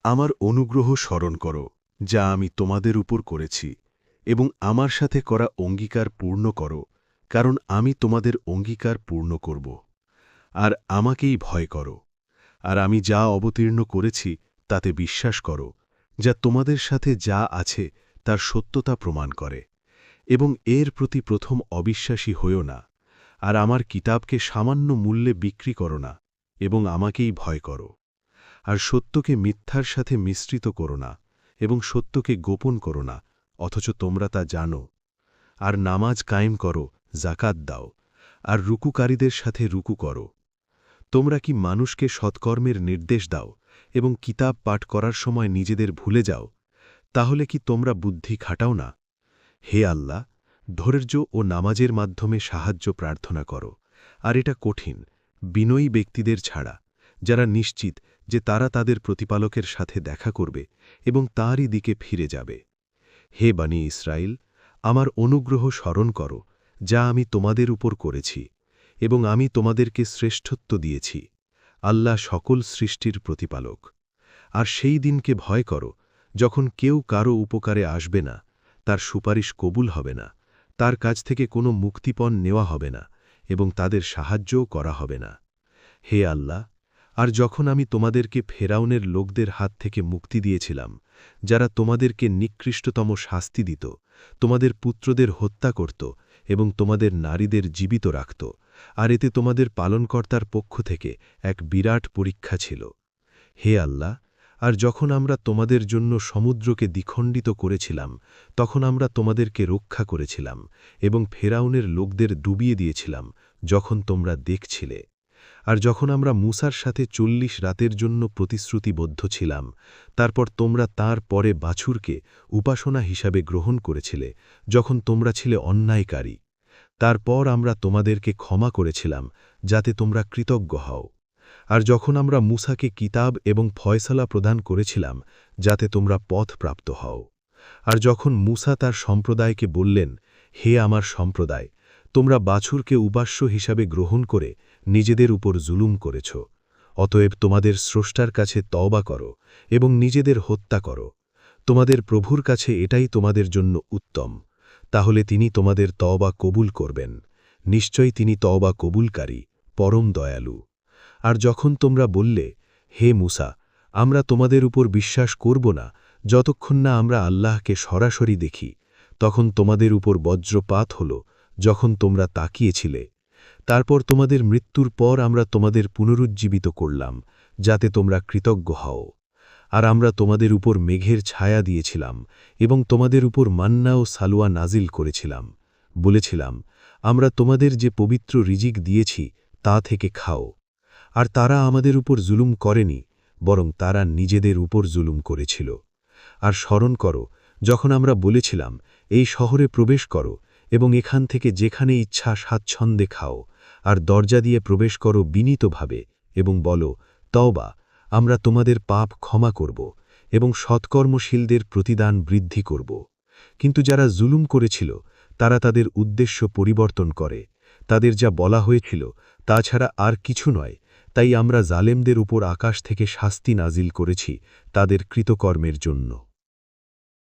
আমার অনুগ্রহ স্মরণ করো যা আমি তোমাদের উপর করেছি এবং আমার সাথে করা অঙ্গীকার পূর্ণ করো, কারণ আমি তোমাদের অঙ্গীকার পূর্ণ করব। আর আমাকেই ভয় করো। আর আমি যা অবতীর্ণ করেছি তাতে বিশ্বাস করো, যা তোমাদের সাথে যা আছে তার সত্যতা প্রমাণ করে, এবং এর প্রতি প্রথম অবিশ্বাসী হইও না। আর আমার কিতাবকে সামান্য মূল্যে বিক্রি করো না, এবং আমাকেই ভয় করো। আর সত্যকে মিথ্যার সাথে মিশ্রিত করো না, এবং সত্যকে গোপন করো না, অথচ তোমরা তা জানো। আর নামাজ কায়েম করো, জাকাত দাও, আর রুকুকারীদের সাথে রুকু করো। তোমরা কি মানুষকে সৎকর্মের নির্দেশ দাও এবং কিতাব পাঠ করার সময় নিজেদের ভুলে যাও? তাহলে কি তোমরা বুদ্ধি খাটাও না? হে আল্লাহ, ধৈর্য ও নামাজের মাধ্যমে সাহায্য প্রার্থনা করো। আর এটা কঠিন, বিনয়ী ব্যক্তিদের ছাড়া, যারা নিশ্চিত যে তারা তাদের প্রতিপালকের সাথে দেখা করবে এবং তাঁরই দিকে ফিরে যাবে। হে বনী ইসরাইল, আমার অনুগ্রহ স্মরণ করো যা আমি তোমাদের উপর করেছি, এবং আমি তোমাদেরকে শ্রেষ্ঠত্ব দিয়েছি। আল্লাহ সকল সৃষ্টির প্রতিপালক। আর সেই দিনকে ভয় করো যখন কেউ কারো উপকারে আসবে না, তার সুপারিশ কবুল হবে না, তার কাছ থেকে কোনো মুক্তিপণ নেওয়া হবে না, এবং তাদের সাহায্যও করা হবে না। হে আল্লাহ, আর যখন আমি তোমাদেরকে ফেরাউনের লোকদের হাত থেকে মুক্তি দিয়েছিলাম, যারা তোমাদেরকে নিকৃষ্টতম শাস্তি দিত, তোমাদের পুত্রদের হত্যা করত এবং তোমাদের নারীদের জীবিত রাখত, আর এতে তোমাদের পালনকর্তার পক্ষ থেকে এক বিরাট পরীক্ষা ছিল। হে আল্লাহ, আর যখন আমরা তোমাদের জন্য সমুদ্রকে দ্বিখণ্ডিত করেছিলাম, তখন আমরা তোমাদেরকে রক্ষা করেছিলাম এবং ফেরাউনের লোকদের ডুবিয়ে দিয়েছিলাম যখন তোমরা দেখছিলে। আর যখন আমরা মূসার সাথে ৪০ রাতের জন্য প্রতিশ্রুতিবদ্ধ ছিলাম, তারপর তোমরা তার পরে বাছুরকে উপাসনা হিসাবে গ্রহণ করেছিলে যখন তোমরা ছিলে অন্যায়কারী। তারপর আমরা তোমাদেরকে ক্ষমা করেছিলাম যাতে তোমরা কৃতজ্ঞ হও। আর যখন আমরা মূসাকে কিতাব এবং ফয়সালা প্রদান করেছিলাম যাতে তোমরা পথ প্রাপ্ত হও। আর যখন মূসা তার সম্প্রদায়কে বললেন, হে আমার সম্প্রদায়, তোমরা বাছুরকে উপাস্য হিসাবে গ্রহণ করে নিজেদের উপর জুলুম করেছ, অতএব তোমাদের স্রষ্টার কাছে তওবা করো এবং নিজেদের হত্যা করো। তোমাদের প্রভুর কাছে এটাই তোমাদের জন্য উত্তম, তাহলে তিনি তোমাদের তওবা কবুল করবেন। নিশ্চয়ই তিনি তওবা কবুলকারী, পরম দয়ালু। আর যখন তোমরা বললে, হে মূসা, আমরা তোমাদের উপর বিশ্বাস করব না যতক্ষণ না আমরা আল্লাহকে সরাসরি দেখি, তখন তোমাদের উপর বজ্রপাত হল যখন তোমরা তাকিয়েছিলে। তারপর তোমাদের মৃত্যুর পর আমরা তোমাদের পুনরুজ্জীবিত করলাম যাতে তোমরা কৃতজ্ঞ হও। আর আমরা তোমাদের উপর মেঘের ছায়া দিয়েছিলাম এবং তোমাদের উপর মান্না ও সালুয়া নাজিল করেছিলাম। বলেছিলাম, আমরা তোমাদের যে পবিত্র রিজিক দিয়েছি তা থেকে খাও। আর তারা আমাদের উপর জুলুম করেনি, বরং তারা নিজেদের উপর জুলুম করেছিল। আর স্মরণ করো যখন আমরা বলেছিলাম, এই শহরে প্রবেশ করো এবং এখান থেকে যেখানে ইচ্ছা স্বাচ্ছন্দ্যে খাও, আর দরজা দিয়ে প্রবেশ করো বিনীতভাবে এবং বলো, তওবা, আমরা তোমাদের পাপ ক্ষমা করব এবং সৎকর্মশীলদের প্রতিদান বৃদ্ধি করব। কিন্তু যারা জুলুম করেছিল তারা তাদের উদ্দেশ্য পরিবর্তন করে, তাদের যা বলা হয়েছিল তা ছাড়া আর কিছু নয়। তাই আমরা জালেমদের উপর আকাশ থেকে শাস্তি নাজিল করেছি তাদের কৃতকর্মের জন্য।